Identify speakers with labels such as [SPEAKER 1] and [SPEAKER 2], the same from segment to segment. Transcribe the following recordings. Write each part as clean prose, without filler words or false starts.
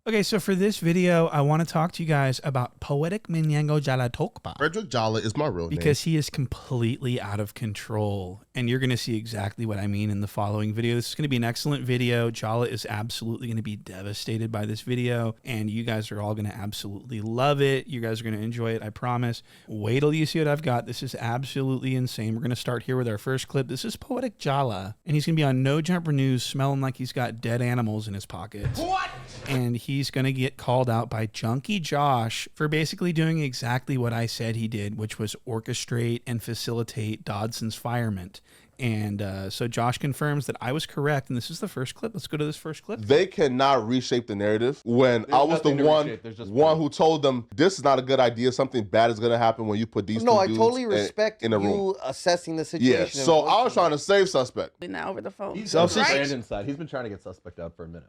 [SPEAKER 1] Okay, so for this video, I want to talk to you guys about Poetik Jallah Tokpa.
[SPEAKER 2] Frederick Jala is my real name.
[SPEAKER 1] Because he is completely out of control. And you're going to see exactly what I mean in the following video. This is going to be an excellent video. Jala is absolutely going to be devastated by this video. And you guys are all going to absolutely love it. You guys are going to enjoy it, I promise. Wait till you see what I've got. This is absolutely insane. We're going to start here with our first clip. This is Poetik Jallah. And he's going to be on No Jumper News smelling like he's got dead animals in his pockets. What? And he's going to get called out by Junkie Josh for basically doing exactly what I said he did, which was orchestrate and facilitate Dodson's firement. And so Josh confirms that I was correct, and this is the first clip. Let's go to this first clip.
[SPEAKER 2] They cannot reshape the narrative when I was the one who told them this is not a good idea. Something bad is going to happen when you put these two dudes
[SPEAKER 3] I totally respect
[SPEAKER 2] in a room.
[SPEAKER 3] You assessing the situation.
[SPEAKER 2] Yeah, so I was trying to save suspect.
[SPEAKER 4] Now over the phone.
[SPEAKER 5] He's on Brandon's side. He's been trying to get suspect out for a minute.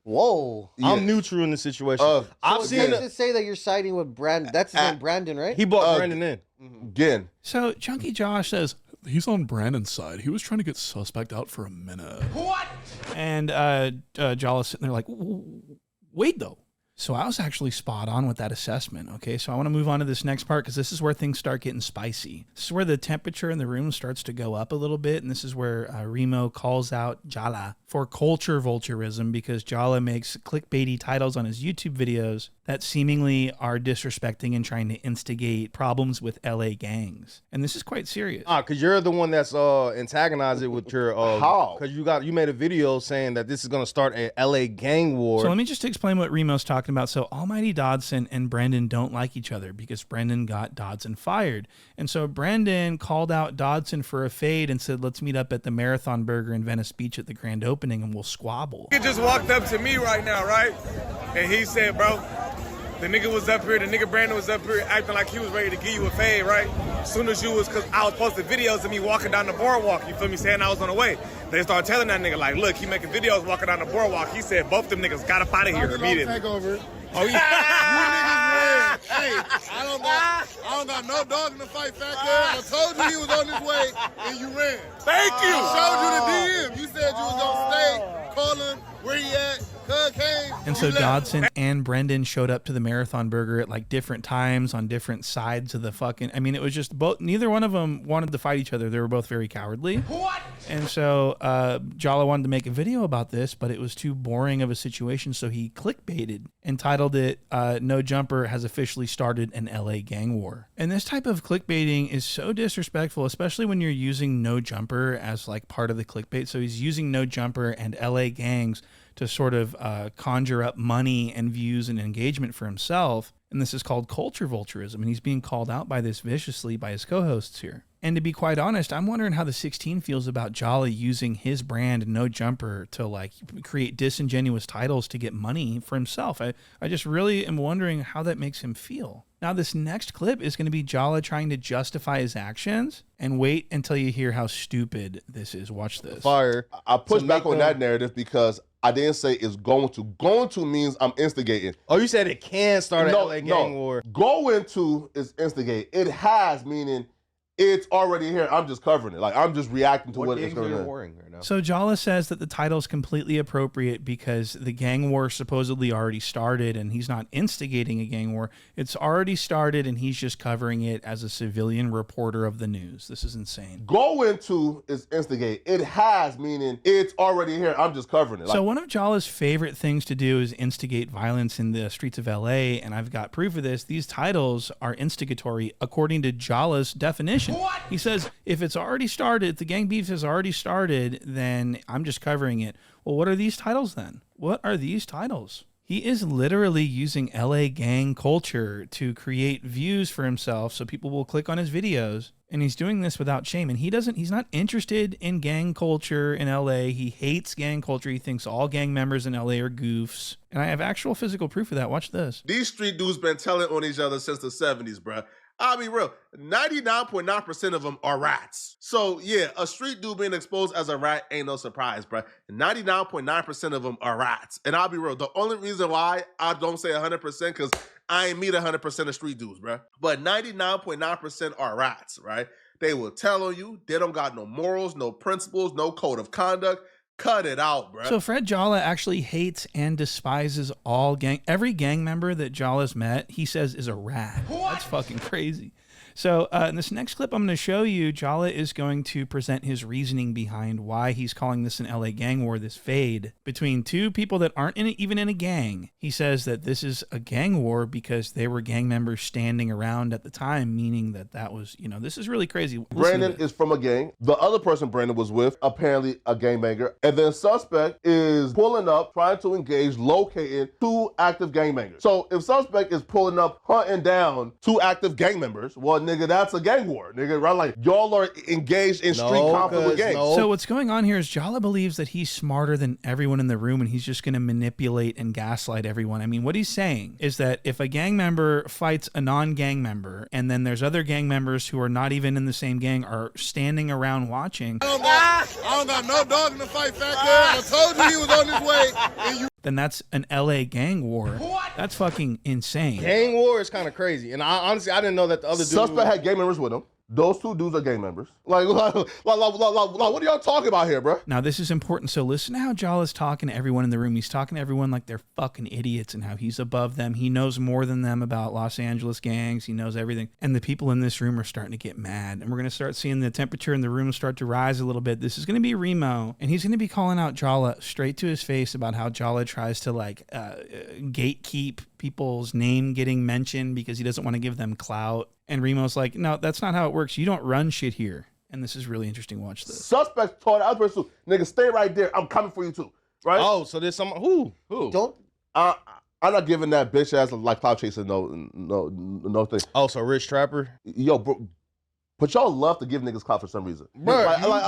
[SPEAKER 3] Whoa.
[SPEAKER 6] Yeah. I'm neutral in the situation.
[SPEAKER 3] I've seen it. Say that you're siding with Brandon. That's his name, Brandon, right?
[SPEAKER 6] He brought Brandon in.
[SPEAKER 2] Again.
[SPEAKER 1] So Junkie Josh says, he's on Brandon's side. He was trying to get suspect out for a minute. What? And Jala's sitting there like, wait though. So I was actually spot on with that assessment. Okay, so I want to move on to this next part because this is where things start getting spicy. This is where the temperature in the room starts to go up a little bit. And this is where Riemo calls out Jala for culture vultureism because Jala makes clickbaity titles on his YouTube videos that seemingly are disrespecting and trying to instigate problems with LA gangs. And this is quite serious.
[SPEAKER 6] Because you're the one that's antagonized it with your
[SPEAKER 2] how?
[SPEAKER 6] Because you made a video saying that this is going to start a LA gang war.
[SPEAKER 1] So let me just explain what Remo's talking about. So Almighty Dodson and Brendan don't like each other because Brendan got Dodson fired. And so Brendan called out Dodson for a fade and said, let's meet up at the Marathon Burger in Venice Beach at the grand opening and we'll squabble.
[SPEAKER 7] He just walked up to me right now, right? And he said, bro, the nigga was up here, the nigga Brandon was up here acting like he was ready to give you a fade, right? As soon as you was, cause I was posting videos of me walking down the boardwalk, you feel me, saying I was on the way. They started telling that nigga like, look, he making videos walking down the boardwalk. He said both them niggas got up out of here immediately.
[SPEAKER 8] Take over.
[SPEAKER 7] Oh yeah.
[SPEAKER 8] Hey, I don't got no dog in the fight, fat girl. I told you he was on his way and you ran.
[SPEAKER 7] Thank you.
[SPEAKER 8] I showed you the DM. You said you was gonna stay, call him, where he at.
[SPEAKER 1] And so Dodson and Brendan showed up to the Marathon Burger at like different times on different sides of the fucking, I mean, it was just both, neither one of them wanted to fight each other. They were both very cowardly. What? And so Jala wanted to make a video about this, but it was too boring of a situation. So he clickbaited, entitled it, No Jumper has officially started an LA gang war. And this type of clickbaiting is so disrespectful, especially when you're using No Jumper as like part of the clickbait. So he's using No Jumper and LA gangs to sort of conjure up money and views and engagement for himself. And this is called culture vultureism. And he's being called out by this viciously by his co-hosts here. And to be quite honest, I'm wondering how the 16 feels about Jala using his brand No Jumper to like create disingenuous titles to get money for himself. I just really am wondering how that makes him feel. Now, this next clip is going to be Jala trying to justify his actions, and wait until you hear how stupid this is. Watch this.
[SPEAKER 2] Fire. I pushed back on that narrative because I didn't say it's going to. Going to means I'm instigating.
[SPEAKER 6] Oh, you said it can start a LA gang war.
[SPEAKER 2] Going to is instigate. It has, meaning it's already here. I'm just covering it. Like, I'm just reacting to what it's going on.
[SPEAKER 6] Warring right now?
[SPEAKER 1] So Jala says that the title is completely appropriate because the gang war supposedly already started and he's not instigating a gang war. It's already started and he's just covering it as a civilian reporter of the news. This is insane.
[SPEAKER 2] Go into is instigate. It has, meaning it's already here. I'm just covering it.
[SPEAKER 1] So one of Jala's favorite things to do is instigate violence in the streets of LA, and I've got proof of this. These titles are instigatory according to Jala's definition. What? He says, if it's already started, if the gang beef has already started, then I'm just covering it. Well, what are these titles then? What are these titles? He is literally using LA gang culture to create views for himself so people will click on his videos. And he's doing this without shame. And he's not interested in gang culture in LA. He hates gang culture. He thinks all gang members in LA are goofs. And I have actual physical proof of that. Watch this.
[SPEAKER 2] These street dudes been telling on each other since the 70s, bruh. I'll be real, 99.9% of them are rats. So yeah, a street dude being exposed as a rat ain't no surprise, bruh. 99.9% of them are rats. And I'll be real, the only reason why I don't say 100% because I ain't meet 100% of street dudes, bruh. But 99.9% are rats, right? They will tell on you, they don't got no morals, no principles, no code of conduct. Cut it out, bro.
[SPEAKER 1] So Fred Jala actually hates and despises every gang member that Jala's met, he says is a rat. That's fucking crazy. So in this next clip I'm going to show you, Jala is going to present his reasoning behind why he's calling this an LA gang war, this fade between two people that aren't even in a gang. He says that this is a gang war because they were gang members standing around at the time, meaning that was, this is really crazy.
[SPEAKER 2] Brandon is from a gang. The other person Brandon was with, apparently a gangbanger. And then suspect is pulling up, trying to engage, locating two active gangbangers. So if suspect is pulling up, hunting down two active gang members, well, nigga, that's a gang war, nigga, right? Like, y'all are engaged in street conflict with gangs.
[SPEAKER 1] So what's going on here is Jala believes that he's smarter than everyone in the room and he's just going to manipulate and gaslight everyone. I mean, what he's saying is that if a gang member fights a non-gang member and then there's other gang members who are not even in the same gang are standing around watching.
[SPEAKER 8] I don't got no dog in the fight, fat girl. I told you he was on his way. And you
[SPEAKER 1] then that's an LA gang war. What? That's fucking insane.
[SPEAKER 6] Gang war is kind of crazy. And honestly, I didn't know that the other dude...
[SPEAKER 2] Suspect had gang members with him. Those two dudes are gang members. Like, what are y'all talking about here, bro?
[SPEAKER 1] Now, this is important. So listen to how Jala's talking to everyone in the room. He's talking to everyone like they're fucking idiots and how he's above them. He knows more than them about Los Angeles gangs. He knows everything. And the people in this room are starting to get mad. And we're going to start seeing the temperature in the room start to rise a little bit. This is going to be Riemo. And he's going to be calling out Jala straight to his face about how Jala tries to gatekeep people's name getting mentioned because he doesn't want to give them clout. And Remo's like, no, that's not how it works. You don't run shit here. And this is really interesting. Watch this.
[SPEAKER 2] Suspect told the other person, nigga, stay right there. I'm coming for you too. Right?
[SPEAKER 6] Oh, so there's someone who?
[SPEAKER 3] Don't.
[SPEAKER 2] I'm not giving that bitch ass like clout chaser no thing.
[SPEAKER 6] Oh, so Rich Trapper?
[SPEAKER 2] Yo, bro. But y'all love to give niggas clout for some reason.
[SPEAKER 6] Bro,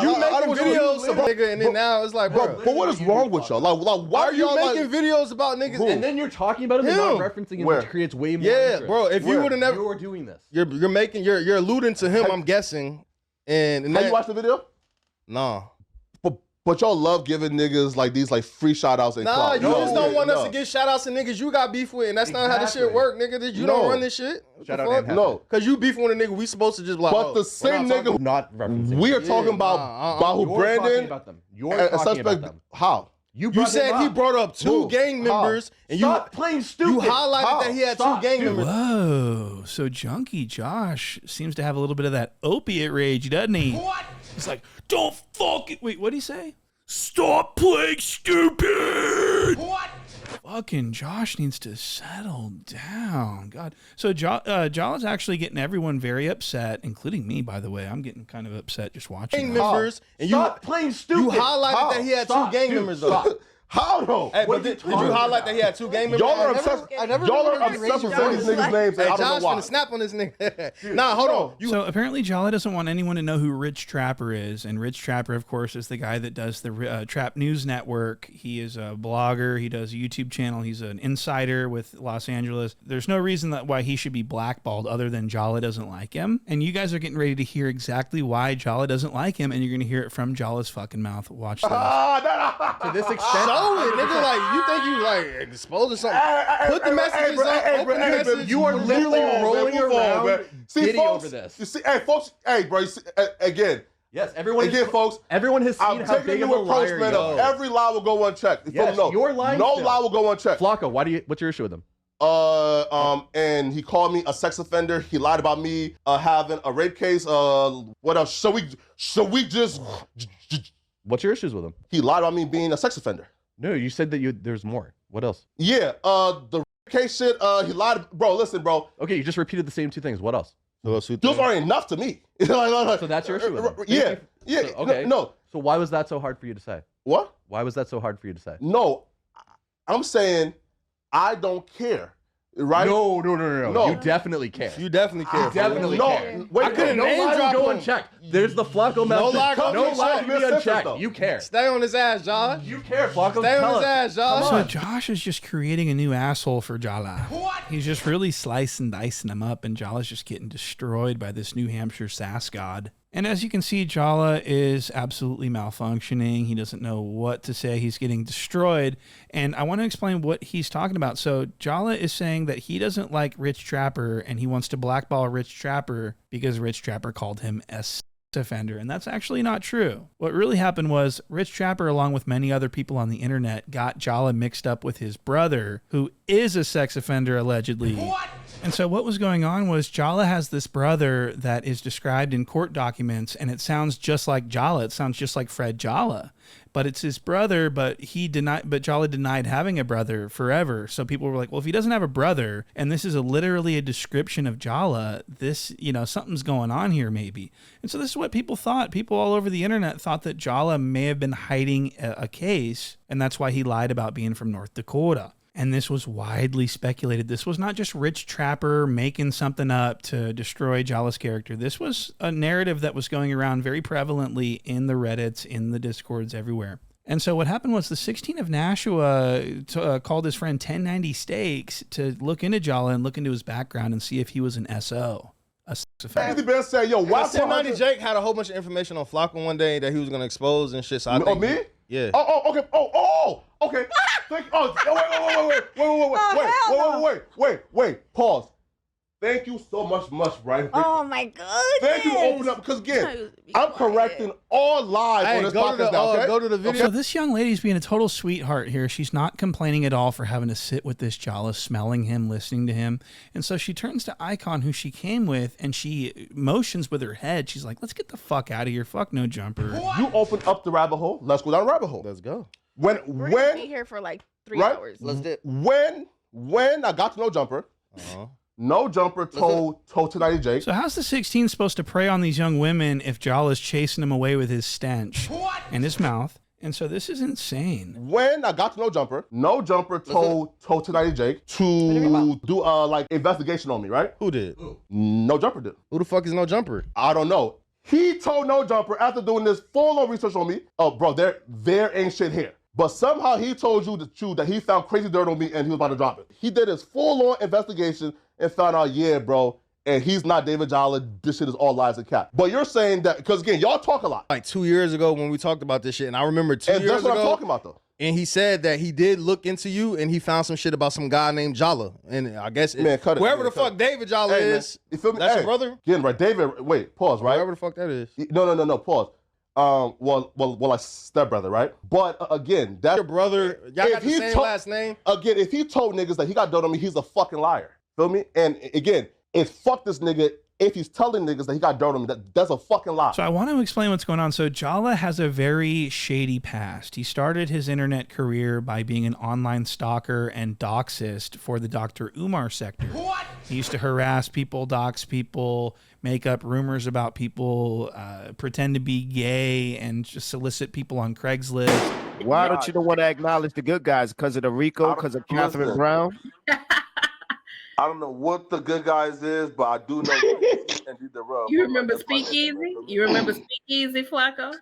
[SPEAKER 6] you making videos about nigga, and then now it's like, bro.
[SPEAKER 2] But what is wrong with y'all? Like why
[SPEAKER 6] are you making videos about niggas?
[SPEAKER 5] And then you're talking about him and not referencing him, which creates way more interest.
[SPEAKER 6] Bro, if you would have never...
[SPEAKER 5] You're doing this.
[SPEAKER 6] You're alluding to him, I'm guessing. And
[SPEAKER 2] have you watched the video?
[SPEAKER 6] Nah.
[SPEAKER 2] But y'all love giving niggas like these like free shout outs and
[SPEAKER 6] nah,
[SPEAKER 2] clout.
[SPEAKER 6] you just don't want us to give shout outs to niggas you got beef with, and that's not how this shit work, nigga. You don't run this shit.
[SPEAKER 5] Shout out
[SPEAKER 2] no.
[SPEAKER 6] Because you beefing with a nigga, we supposed to just like,
[SPEAKER 2] but the same nigga
[SPEAKER 5] not referencing.
[SPEAKER 2] We are talking about who Brandon
[SPEAKER 5] about them. You're talking about them.
[SPEAKER 2] How?
[SPEAKER 6] You said he brought up two gang members, and
[SPEAKER 5] Stop playing stupid.
[SPEAKER 6] You highlighted that he had two gang members.
[SPEAKER 1] Whoa! So Junkie Josh seems to have a little bit of that opiate rage, doesn't he? What? He's like, don't fuck it. Wait, what'd he say? Stop playing stupid. What? Fucking Josh needs to settle down. God. So Jala's actually getting everyone very upset, including me, by the way. I'm getting kind of upset just watching.
[SPEAKER 6] Gang members, and
[SPEAKER 5] Stop playing stupid.
[SPEAKER 6] You highlighted that he had two gang members, though.
[SPEAKER 2] How though?
[SPEAKER 6] Hey, but did you highlight that he had two gang members?
[SPEAKER 2] Y'all are obsessed. Y'all are obsessed with saying these niggas' names.
[SPEAKER 6] Hey,
[SPEAKER 2] I don't
[SPEAKER 6] Josh
[SPEAKER 2] know why.
[SPEAKER 6] finna snap on this nigga. Nah, hold on.
[SPEAKER 1] So apparently Jala doesn't want anyone to know who Rich Trapper is. And Rich Trapper, of course, is the guy that does the Trap News Network. He is a blogger. He does a YouTube channel. He's an insider with Los Angeles. There's no reason why he should be blackballed other than Jala doesn't like him. And you guys are getting ready to hear exactly why Jala doesn't like him. And you're going to hear it from Jala's fucking mouth. Watch this.
[SPEAKER 5] To this extent.
[SPEAKER 6] Show it, nigga. Like, you think you like exposing something? Put the messages up. Open the message.
[SPEAKER 5] You are literally rolling around giddy
[SPEAKER 2] folks,
[SPEAKER 5] over this.
[SPEAKER 2] You see, hey, folks, hey, bro, you see, again.
[SPEAKER 5] Yes, everyone
[SPEAKER 2] folks.
[SPEAKER 5] Everyone has seen how big of a liar you are.
[SPEAKER 2] Every lie will go unchecked.
[SPEAKER 5] Yes, you're lying.
[SPEAKER 2] No lie will go unchecked.
[SPEAKER 5] Flocko, what's your issue with him?
[SPEAKER 2] And he called me a sex offender. He lied about me having a rape case. What else? So we just.
[SPEAKER 5] What's your issues with him?
[SPEAKER 2] He lied about me being a sex offender.
[SPEAKER 5] No, you said that there's more. What else?
[SPEAKER 2] Yeah, the case shit, he lied. Bro, listen, bro.
[SPEAKER 5] Okay, you just repeated the same two things. What else?
[SPEAKER 2] Those aren't enough to me.
[SPEAKER 5] So that's your issue with him?
[SPEAKER 2] Yeah.
[SPEAKER 5] So, okay.
[SPEAKER 2] No.
[SPEAKER 5] So why was that so hard for you to say?
[SPEAKER 2] What?
[SPEAKER 5] Why was that so hard for you to say?
[SPEAKER 2] No, I'm saying I don't care. Right?
[SPEAKER 5] No. You definitely care.
[SPEAKER 6] You definitely care.
[SPEAKER 5] You definitely care.
[SPEAKER 2] Wait,
[SPEAKER 5] I couldn't name drop go unchecked. There's the Flocko message. No lie can be unchecked. You care.
[SPEAKER 6] Stay on his ass, Jala.
[SPEAKER 5] You care, Flocko.
[SPEAKER 6] Stay on his ass, Jala.
[SPEAKER 1] So Josh is just creating a new asshole for Jala. What? He's just really slicing and dicing him up, and Jala's just getting destroyed by this New Hampshire sass god. And as you can see, Jala is absolutely malfunctioning. He doesn't know what to say. He's getting destroyed. And I want to explain what he's talking about. So Jala is saying that he doesn't like Rich Trapper, and he wants to blackball Rich Trapper because Rich Trapper called him offender, and that's actually not true. What really happened was Rich Trapper, along with many other people on the internet, got Jala mixed up with his brother, who is a sex offender allegedly. What? And so what was going on was Jala has this brother that is described in court documents, and it sounds just like Jala. It sounds just like Fred Jala. But it's his brother, but Jala denied having a brother forever. So people were like, well, if he doesn't have a brother, and this is literally a description of Jala, this, something's going on here maybe. And so this is what people thought. People all over the internet thought that Jala may have been hiding a case, and that's why he lied about being from North Dakota. And this was widely speculated. This was not just Rich Trapper making something up to destroy Jala's character. This was a narrative that was going around very prevalently in the Reddits, in the Discords, everywhere. And so what happened was the 16 of Nashua called his friend 1090 Steaks to look into Jala and look into his background and see if he was an SO.
[SPEAKER 5] The best say, yo, why 1090 Jake had a whole bunch of information on Flocka one day that he was going to expose and shit. So I think
[SPEAKER 2] me?
[SPEAKER 5] Yeah.
[SPEAKER 2] Okay. Okay. Wait. Pause. Thank you so much, Brian.
[SPEAKER 4] Oh my goodness.
[SPEAKER 2] Thank you for opening up, because again, I'm correcting all lies on this podcast now, okay?
[SPEAKER 5] Go to the video.
[SPEAKER 1] So this young lady's being a total sweetheart here. She's not complaining at all for having to sit with this Jala, smelling him, listening to him. And so she turns to Icon, who she came with, and she motions with her head. She's like, let's get the fuck out of here. Fuck No Jumper.
[SPEAKER 2] What? You opened up the rabbit hole. Let's go down the rabbit hole.
[SPEAKER 5] Let's go.
[SPEAKER 4] We're gonna be here for like 3 hours.
[SPEAKER 3] Let's do it.
[SPEAKER 2] When I got to No Jumper, No Jumper told Tonighty Jake.
[SPEAKER 1] So how's the 16 supposed to prey on these young women if Jala's chasing him away with his stench and his mouth? And so this is insane.
[SPEAKER 2] When I got to No Jumper told Tonighty Jake to do like investigation on me, right?
[SPEAKER 5] Who did?
[SPEAKER 2] No Jumper did.
[SPEAKER 5] Who the fuck is No Jumper?
[SPEAKER 2] I don't know. He told No Jumper after doing this full-on research on me, oh, bro, there ain't shit here. But somehow he told you that he found crazy dirt on me and he was about to drop it. He did his full-on investigation and found out, yeah, bro, and he's not David Jala. This shit is all lies and cap. But you're saying that, because again, y'all talk a lot.
[SPEAKER 5] Like 2 years ago when we talked about this shit, and I remember 2 years ago.
[SPEAKER 2] And that's what I'm talking about, though.
[SPEAKER 5] And he said that he did look into you and he found some shit about some guy named Jala. And I guess wherever the fuck David Jala is,
[SPEAKER 2] you feel me?
[SPEAKER 5] That's your brother?
[SPEAKER 2] Again, right, David, wait, pause, right?
[SPEAKER 5] Wherever the fuck that is.
[SPEAKER 2] No, pause. Well, like stepbrother, right? But again, that's
[SPEAKER 5] your brother. Y'all got the same last name.
[SPEAKER 2] Again, if he told niggas that he got dirt on me, he's a fucking liar. Feel me? And again, it's fuck this nigga if he's telling niggas that he got dirt on me. That's a fucking lie.
[SPEAKER 1] So I want to explain what's going on. So Jala has a very shady past. He started his internet career by being an online stalker and doxist for the Dr. Umar sector. What? He used to harass people, dox people, make up rumors about people, pretend to be gay, and just solicit people on Craigslist.
[SPEAKER 9] Why don't you want to acknowledge the good guys? Because of the Rico? Because of Catherine Brown?
[SPEAKER 2] I don't know what the good guys is, but I do know.
[SPEAKER 4] You remember Speakeasy? You remember Speakeasy, Flacco?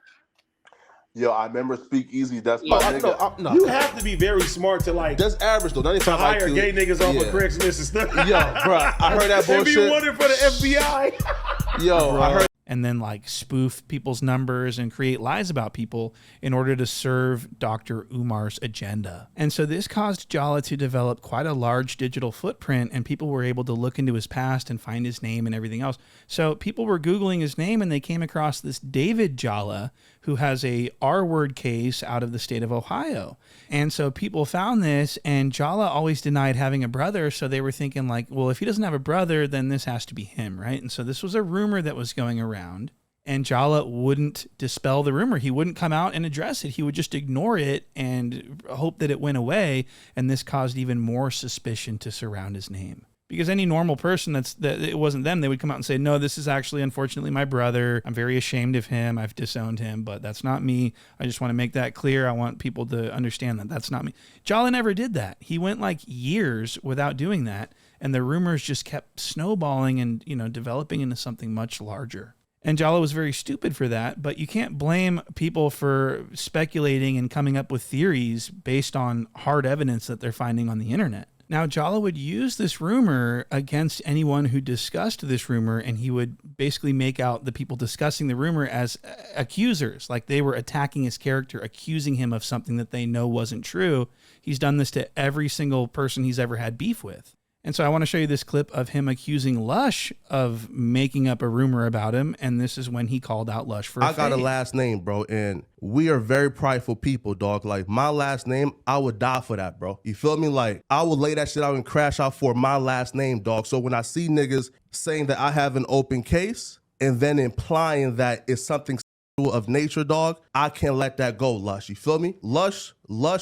[SPEAKER 2] Yo, I remember Speakeasy. That's my nigga.
[SPEAKER 10] No. You have to be very smart to like.
[SPEAKER 2] That's average though. To
[SPEAKER 10] hire gay niggas off of Craigslist and stuff.
[SPEAKER 2] Yo, bro, I heard that bullshit.
[SPEAKER 10] And be wanted for the FBI.
[SPEAKER 2] Yo, I heard.
[SPEAKER 1] And then like spoof people's numbers and create lies about people in order to serve Dr. Umar's agenda. And so this caused Jala to develop quite a large digital footprint, and people were able to look into his past and find his name and everything else. So people were Googling his name and they came across this David Jala, who has a R-word case out of the state of Ohio. And so people found this, and Jala always denied having a brother, so they were thinking like, well, if he doesn't have a brother, then this has to be him, right? And so this was a rumor that was going around, and Jala wouldn't dispel the rumor. He wouldn't come out and address it. He would just ignore it and hope that it went away, and this caused even more suspicion to surround his name. Because any normal person that it wasn't them, they would come out and say, no, this is actually, unfortunately, my brother. I'm very ashamed of him. I've disowned him, but that's not me. I just want to make that clear. I want people to understand that that's not me. Jala never did that. He went like years without doing that, and the rumors just kept snowballing and, developing into something much larger. And Jala was very stupid for that, but you can't blame people for speculating and coming up with theories based on hard evidence that they're finding on the internet. Now, Jala would use this rumor against anyone who discussed this rumor, and he would basically make out the people discussing the rumor as accusers, like they were attacking his character, accusing him of something that they know wasn't true. He's done this to every single person he's ever had beef with. And so I want to show you this clip of him accusing Lush of making up a rumor about him. And this is when he called out Lush for
[SPEAKER 11] I got a last name, bro. And we are very prideful people, dog. Like, my last name, I would die for that, bro. You feel me? Like, I would lay that shit out and crash out for my last name, dog. So when I see niggas saying that I have an open case and then implying that it's something of nature, dog, I can't let that go, Lush. You feel me? Lush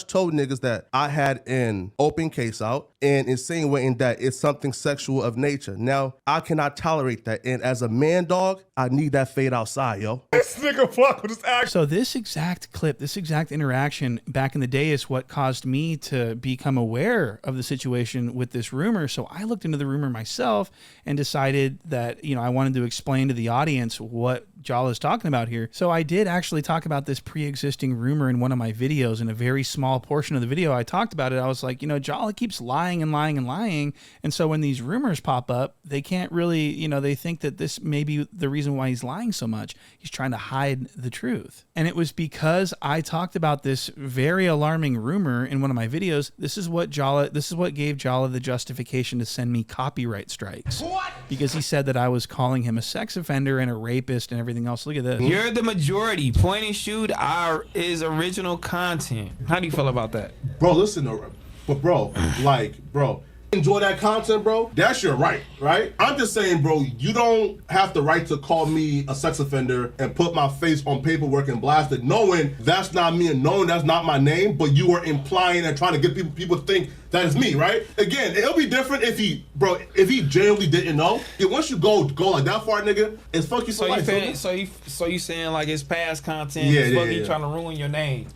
[SPEAKER 11] told niggas that I had an open case out and insinuating that it's something sexual of nature. Now, I cannot tolerate that. And as a man, dog, I need that fade outside, yo.
[SPEAKER 10] This nigga fuck with his act.
[SPEAKER 1] So this exact clip, this exact interaction back in the day is what caused me to become aware of the situation with this rumor. So I looked into the rumor myself and decided that, you know, I wanted to explain to the audience what Jala is talking about here. So I did actually talk about this pre-existing rumor in one of my videos. In a very small portion of the video I talked about it. I was like, you know, Jala keeps lying and lying and lying. And so when these rumors pop up, they can't really, you know, they think that this may be the reason why he's lying so much. He's trying to hide the truth. And it was because I talked about this very alarming rumor in one of my videos. This is what gave Jala the justification to send me copyright strikes. What? Because he said that I was calling him a sex offender and a rapist and everything else. Look at this.
[SPEAKER 12] You're the majority. Point and shoot is original content. How do you feel about that?
[SPEAKER 2] Bro, listen, but bro, enjoy that content, bro. That's your right? I'm just saying, bro, you don't have the right to call me a sex offender and put my face on paperwork and blast it, knowing that's not me and knowing that's not my name, but you are implying and trying to get people to think that is me, right? Again, it'll be different if he genuinely didn't know. Yeah, once you go like that far, nigga, it's fuck you for life.
[SPEAKER 12] So you saying like it's past content?
[SPEAKER 2] Yeah.
[SPEAKER 12] Trying to ruin your name.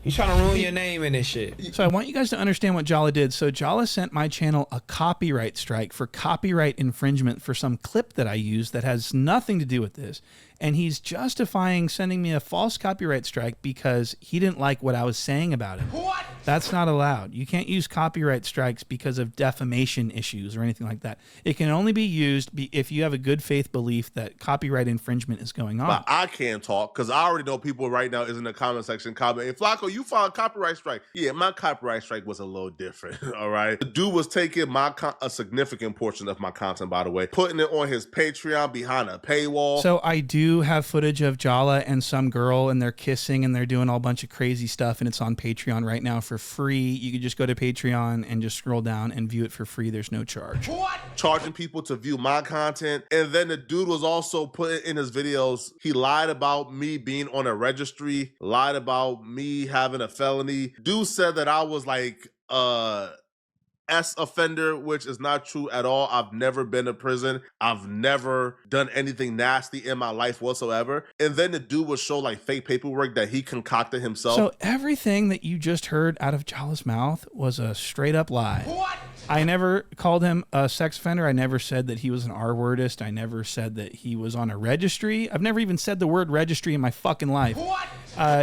[SPEAKER 12] He's trying to ruin your name in this shit.
[SPEAKER 1] So I want you guys to understand what Jala did. So Jala sent my channel a copyright strike for copyright infringement for some clip that I used that has nothing to do with this. And he's justifying sending me a false copyright strike because he didn't like what I was saying about him. What? That's not allowed. You can't use copyright strikes because of defamation issues or anything like that. It can only be used if you have a good faith belief that copyright infringement is going on.
[SPEAKER 2] But I can't talk because I already know people right now is in the comment section commenting, Flacco, you filed a copyright strike. Yeah, my copyright strike was a little different, all right? The dude was taking a significant portion of my content, by the way, putting it on his Patreon behind a paywall.
[SPEAKER 1] So I do have footage of Jala and some girl and they're kissing and they're doing all bunch of crazy stuff, and it's on Patreon right now for free. You could just go to Patreon and just scroll down and view it for free. There's no charge.
[SPEAKER 2] What? Charging people to view my content. And then the dude was also putting in his videos, he lied about me being on a registry, lied about me having a felony. Dude said that I was like S offender, which is not true at all. I've never been to prison. I've never done anything nasty in my life whatsoever. And then the dude would show like fake paperwork that he concocted himself.
[SPEAKER 1] So everything that you just heard out of Jala's mouth was a straight up lie. What? I never called him a sex offender. I never said that he was an R-wordist. I never said that he was on a registry. I've never even said the word registry in my fucking life. What?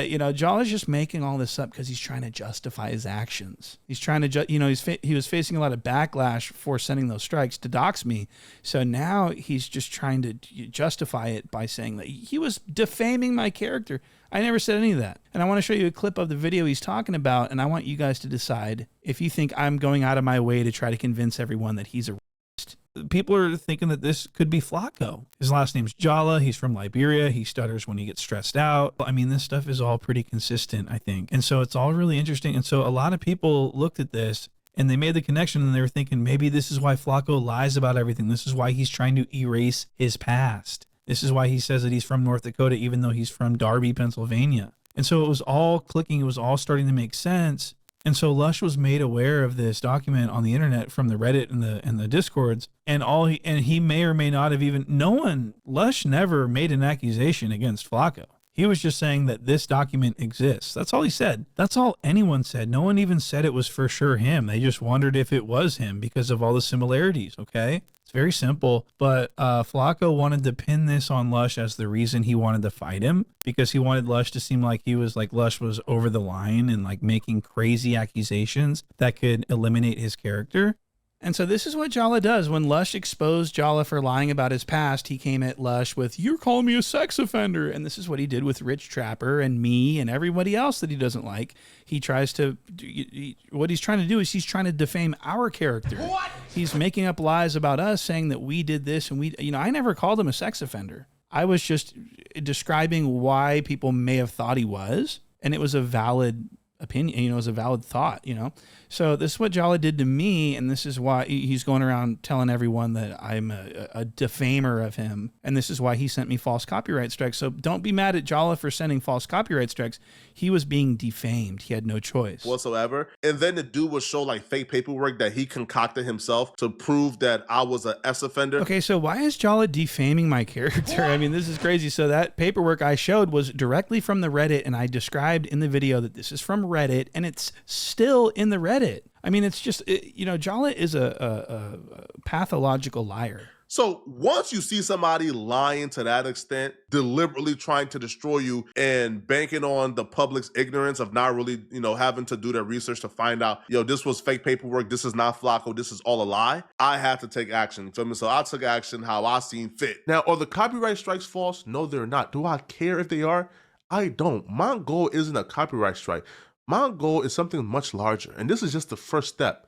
[SPEAKER 1] You know, Jala's just making all this up because he's trying to justify his actions. He's trying to, he was facing a lot of backlash for sending those strikes to dox me. So now he's just trying to justify it by saying that he was defaming my character. I never said any of that. And I want to show you a clip of the video he's talking about, and I want you guys to decide if you think I'm going out of my way to try to convince everyone that he's a racist. People are thinking that this could be Flacco. His last name's Jala. He's from Liberia. He stutters when he gets stressed out. I mean, this stuff is all pretty consistent, I think. And so it's all really interesting. And so a lot of people looked at this and they made the connection, and they were thinking maybe this is why Flacco lies about everything. This is why he's trying to erase his past. This is why he says that he's from North Dakota, even though he's from Darby, Pennsylvania. And so it was all clicking. It was all starting to make sense. And so Lush was made aware of this document on the internet from the Reddit and the Discords, and he may or may not have even Lush never made an accusation against Flacco. He was just saying that this document exists. That's all he said. That's all anyone said. No one even said it was for sure him. They just wondered if it was him because of all the similarities, okay? It's very simple. But Flacco wanted to pin this on Lush as the reason he wanted to fight him, because he wanted Lush to seem like Lush was over the line and like making crazy accusations that could eliminate his character. And so this is what Jala does. When Lush exposed Jala for lying about his past, he came at Lush with, "You're calling me a sex offender." And this is what he did with Rich Trapper and me and everybody else that he doesn't like. He tries to, what he's trying to do is he's trying to defame our character. What? He's making up lies about us, saying that we did this and we, I never called him a sex offender. I was just describing why people may have thought he was. And it was a valid opinion, it was a valid thought, So this is what Jala did to me, and this is why he's going around telling everyone that I'm a defamer of him, and this is why he sent me false copyright strikes. So don't be mad at Jala for sending false copyright strikes. He was being defamed. He had no choice
[SPEAKER 2] whatsoever. And then the dude would show like fake paperwork that he concocted himself to prove that I was a S offender.
[SPEAKER 1] Okay, so why is Jala defaming my character? I mean, this is crazy. So that paperwork I showed was directly from the Reddit, and I described in the video that this is from Reddit, and it's still in the Reddit. I mean, it's just, Jala is a pathological liar.
[SPEAKER 2] So once you see somebody lying to that extent, deliberately trying to destroy you and banking on the public's ignorance of not really, having to do their research to find out, this was fake paperwork, this is not Flacco, this is all a lie, I had to take action. So I took action how I seen fit. Now, are the copyright strikes false? No, they're not. Do I care if they are? I don't. My goal isn't a copyright strike. My goal is something much larger, and this is just the first step.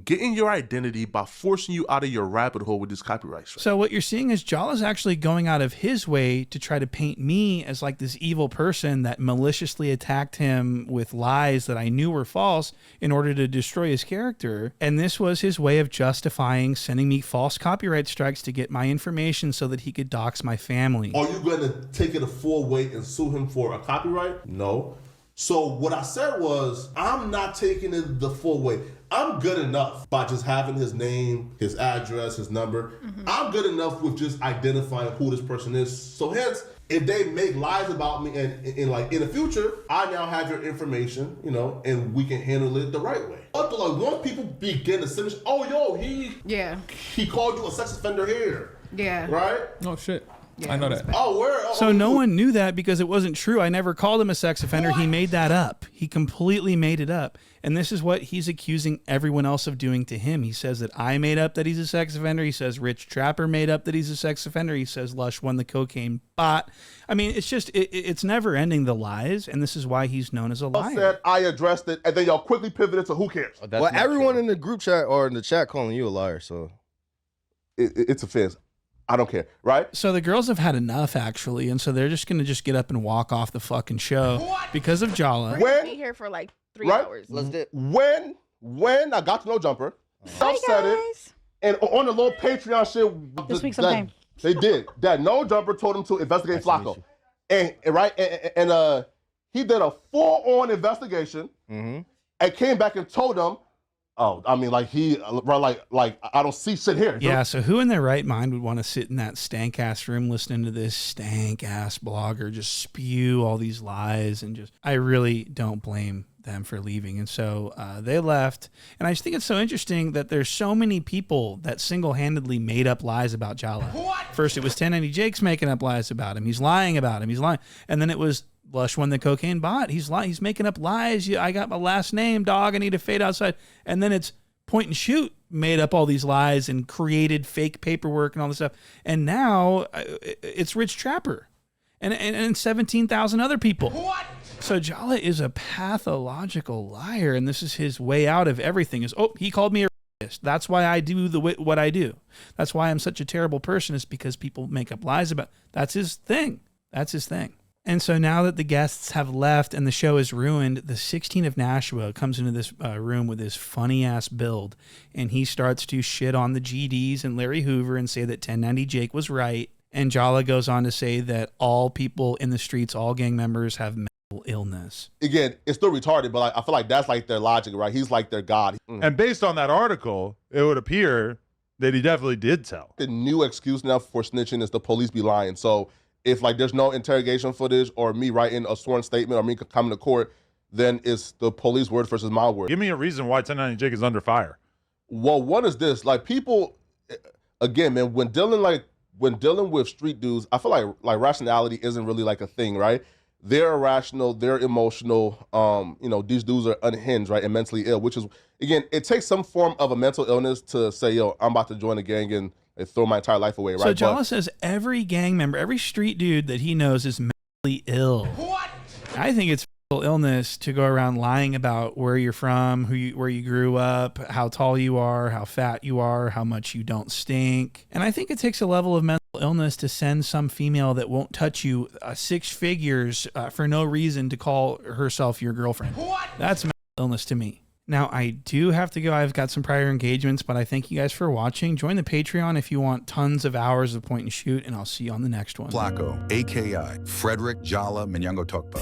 [SPEAKER 2] Getting your identity by forcing you out of your rabbit hole with this copyright strike.
[SPEAKER 1] So what you're seeing is Jala's actually going out of his way to try to paint me as like this evil person that maliciously attacked him with lies that I knew were false in order to destroy his character. And this was his way of justifying sending me false copyright strikes to get my information so that he could dox my family.
[SPEAKER 2] Are you going to take it a full weight and sue him for a copyright? No. So what I said was, I'm not taking it the full weight. I'm good enough by just having his name, his address, his number. Mm-hmm. I'm good enough with just identifying who this person is. So hence, if they make lies about me and in the future, I now have your information, and we can handle it the right way. But once people begin to finish, he called you a sex offender here.
[SPEAKER 13] Yeah.
[SPEAKER 2] Right?
[SPEAKER 14] Oh shit.
[SPEAKER 13] Yeah,
[SPEAKER 14] I know that.
[SPEAKER 1] So no one knew that because it wasn't true. I never called him a sex offender. What? He made that up. He completely made it up. And this is what he's accusing everyone else of doing to him. He says that I made up that he's a sex offender. He says Rich Trapper made up that he's a sex offender. He says Lush won the cocaine bot. I mean, it's just, it's never ending, the lies. And this is why he's known as a liar.
[SPEAKER 2] Said I addressed it, and then y'all quickly pivoted to who cares.
[SPEAKER 5] Well, everyone in the group chat or in the chat calling you a liar, so.
[SPEAKER 2] It's offense. I don't care, right?
[SPEAKER 1] So the girls have had enough, actually, and so they're just going to get up and walk off the fucking show because of Jala.
[SPEAKER 13] We're going to be here for like 3 hours.
[SPEAKER 3] Let's do it.
[SPEAKER 2] When I got to know Jumper, said it, and on the little Patreon shit,
[SPEAKER 13] this week sometime.
[SPEAKER 2] They did that. No Jumper told him to investigate Flacco, and he did a full-on investigation, and came back and told them. Oh, I mean, I don't see shit here.
[SPEAKER 1] Yeah, so who in their right mind would want to sit in that stank-ass room listening to this stank-ass blogger just spew all these lies and just... I really don't blame them for leaving. And so they left. And I just think it's so interesting that there's so many people that single-handedly made up lies about Jala. What? First, it was 1090 Jake's making up lies about him. He's lying about him. He's lying. And then it was... Lush won the cocaine bot. He's lying. He's making up lies. I got my last name, dog. I need to fade outside. And then it's Point and Shoot made up all these lies and created fake paperwork and all this stuff. And now it's Rich Trapper and 17,000 other people. What? So Jala is a pathological liar, and this is his way out of everything. He called me a racist. That's why I do what I do. That's why I'm such a terrible person, is because people make up lies about. That's his thing. That's his thing. And so now that the guests have left and the show is ruined, the 16 of Nashua comes into this room with this funny-ass build, and he starts to shit on the GDs and Larry Hoover and say that 1090 Jake was right. And Jala goes on to say that all people in the streets, all gang members, have mental illness.
[SPEAKER 2] Again, it's still retarded, but I feel like that's like their logic, right? He's like their god.
[SPEAKER 10] And based on that article, it would appear that he definitely did tell.
[SPEAKER 2] The new excuse now for snitching is the police be lying. So if there's no interrogation footage or me writing a sworn statement or me coming to court, then it's the police word versus my word.
[SPEAKER 10] Give me a reason why 1090 Jake is under fire.
[SPEAKER 2] Well, one is this, people, again, man, when dealing with street dudes, I feel like rationality isn't really a thing, right? they're irrational, they're emotional. These dudes are unhinged, right, and mentally ill. Which is, again, it takes some form of a mental illness to say, yo, I'm about to join a gang and throw my entire life away, right?
[SPEAKER 1] So Jala says every gang member, every street dude that he knows is mentally ill. What? I think it's mental illness to go around lying about where you're from, where you grew up, how tall you are, how fat you are, how much you don't stink. And I think it takes a level of mental illness to send some female that won't touch you 6 figures for no reason to call herself your girlfriend. What? That's mental illness to me. Now, I do have to go. I've got some prior engagements, but I thank you guys for watching. Join the Patreon if you want tons of hours of point and shoot, and I'll see you on the next one.
[SPEAKER 14] Flacco, AKI, Frederick Jala Minyango Tokpa.